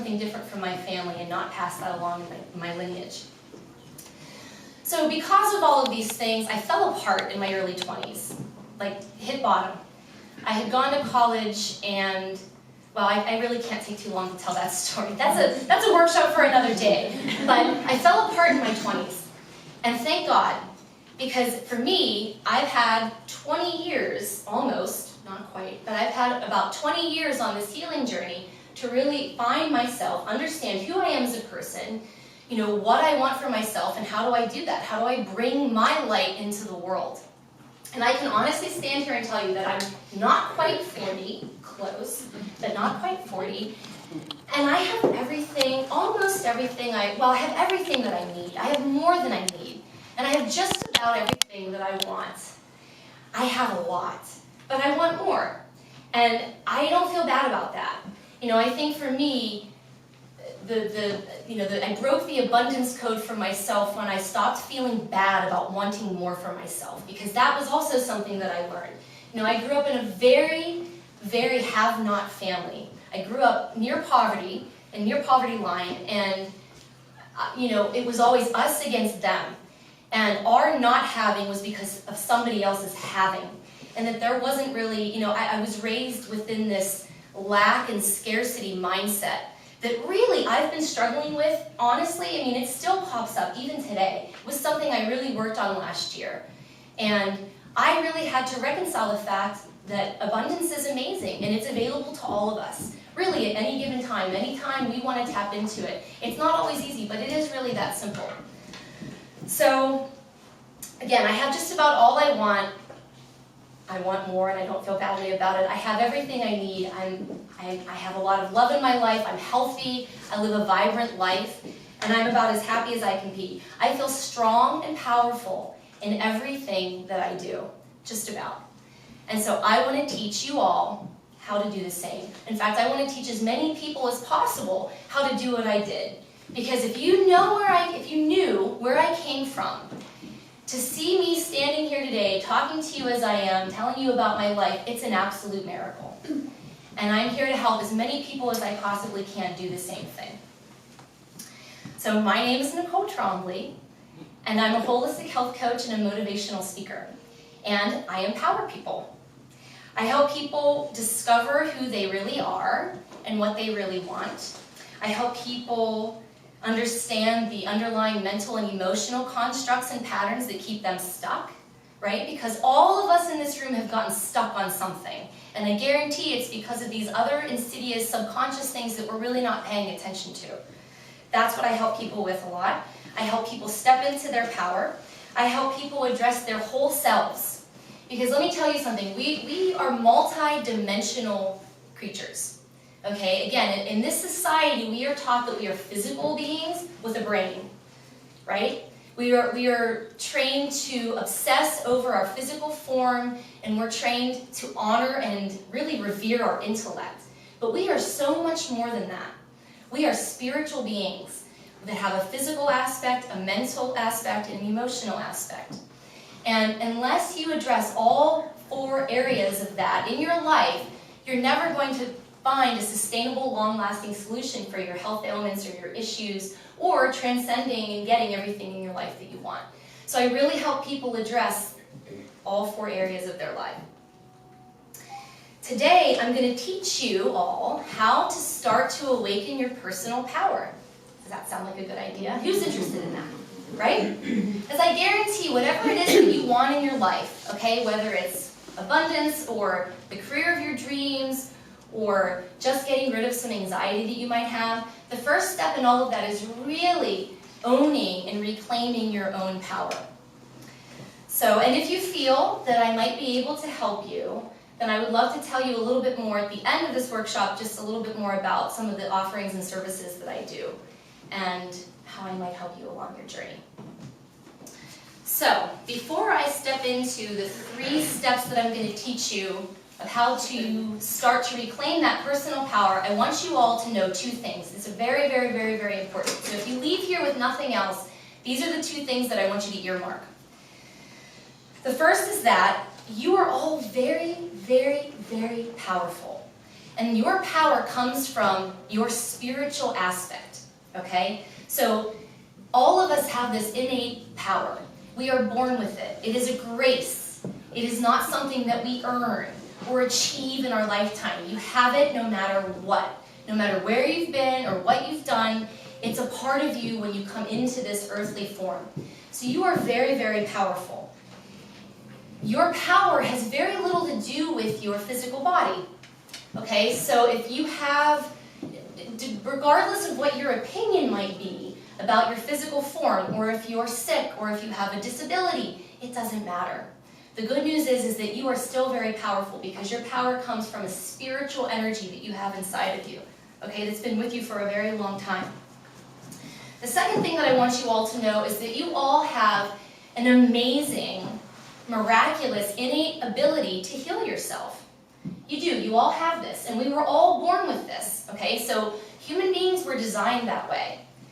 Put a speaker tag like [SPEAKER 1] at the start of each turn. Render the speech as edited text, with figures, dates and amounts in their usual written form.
[SPEAKER 1] something different from my family and not pass that along in my lineage. So because of all of these things, I fell apart in my early 20s, like hit bottom. I had gone to college and, well, I really can't take too long to tell that story. That's a workshop for another day. But I fell apart in my 20s. And thank God, because for me, I've had 20 years, almost, not quite, but I've had about 20 years on this healing journey to really find myself, understand who I am as a person, you know, what I want for myself, and how do I do that? How do I bring my light into the world? And I can honestly stand here and tell you that I'm not quite 40, close, but not quite 40, and I have everything, almost everything I have everything that I need. I have more than I need, and I have just about everything that I want. I have a lot, but I want more, and I don't feel bad about that. You know, I think for me, I broke the abundance code for myself when I stopped feeling bad about wanting more for myself, because that was also something that I learned. You know, I grew up in a very, very have-not family. I grew up near poverty, and near poverty line, and you know, it was always us against them. And our not having was because of somebody else's having. And that there wasn't really, you know, I was raised within this lack and scarcity mindset that really I've been struggling with, honestly. I mean, it still pops up even today. It was something I really worked on last year. And I really had to reconcile the fact that abundance is amazing and it's available to all of us. Really, at any given time, anytime we want to tap into it. It's not always easy, but it is really that simple. So, again, I have just about all I want. I want more, and I don't feel badly about it. I have everything I need. I have a lot of love in my life. I'm healthy. I live a vibrant life, and I'm about as happy as I can be. I feel strong and powerful in everything that I do, just about. And so I want to teach you all how to do the same. In fact, I want to teach as many people as possible how to do what I did. Because if you knew where I came from, to see me standing here today, talking to you as I am, telling you about my life, it's an absolute miracle. And I'm here to help as many people as I possibly can do the same thing. So my name is Nicole Trombley, and I'm a holistic health coach and a motivational speaker. And I empower people. I help people discover who they really are and what they really want. I help people understand the underlying mental and emotional constructs and patterns that keep them stuck, right? Because all of us in this room have gotten stuck on something. And I guarantee it's because of these other insidious subconscious things that we're really not paying attention to. That's what I help people with a lot. I help people step into their power. I help people address their whole selves. Because let me tell you something, we are multi-dimensional creatures. Okay, again, in this society, we are taught that we are physical beings with a brain, right? We are trained to obsess over our physical form, and we're trained to honor and really revere our intellect. But we are so much more than that. We are spiritual beings that have a physical aspect, a mental aspect, and an emotional aspect. And unless you address all 4 areas of that in your life, you're never going to find a sustainable, long-lasting solution for your health ailments or your issues, or transcending and getting everything in your life that you want. So I really help people address all 4 areas of their life. Today, I'm going to teach you all how to start to awaken your personal power. Does that sound like a good idea? Who's interested in that? Right? Because I guarantee whatever it is that you want in your life, okay, whether it's abundance or the career of your dreams, or just getting rid of some anxiety that you might have, the first step in all of that is really owning and reclaiming your own power. So, and if you feel that I might be able to help you, then I would love to tell you a little bit more at the end of this workshop, just a little bit more about some of the offerings and services that I do, and how I might help you along your journey. So, before I step into the 3 steps that I'm going to teach you of how to start to reclaim that personal power, I want you all to know 2 things. It's very, very, very, very important. So if you leave here with nothing else, these are the 2 things that I want you to earmark. The first is that you are all very, very, very powerful. And your power comes from your spiritual aspect, okay? So all of us have this innate power. We are born with it. It is a grace. It is not something that we earn or achieve in our lifetime. You have it no matter what. No matter where you've been or what you've done, it's a part of you when you come into this earthly form. So you are very, very powerful. Your power has very little to do with your physical body. Okay, so if you have, regardless of what your opinion might be about your physical form, or if you're sick, or if you have a disability, it doesn't matter. The good news is that you are still very powerful because your power comes from a spiritual energy that you have inside of you, okay, that's been with you for a very long time. The second thing that I want you all to know is that you all have an amazing, miraculous, innate ability to heal yourself. You do. You all have this, and we were all born with this, okay? So human beings were designed that way.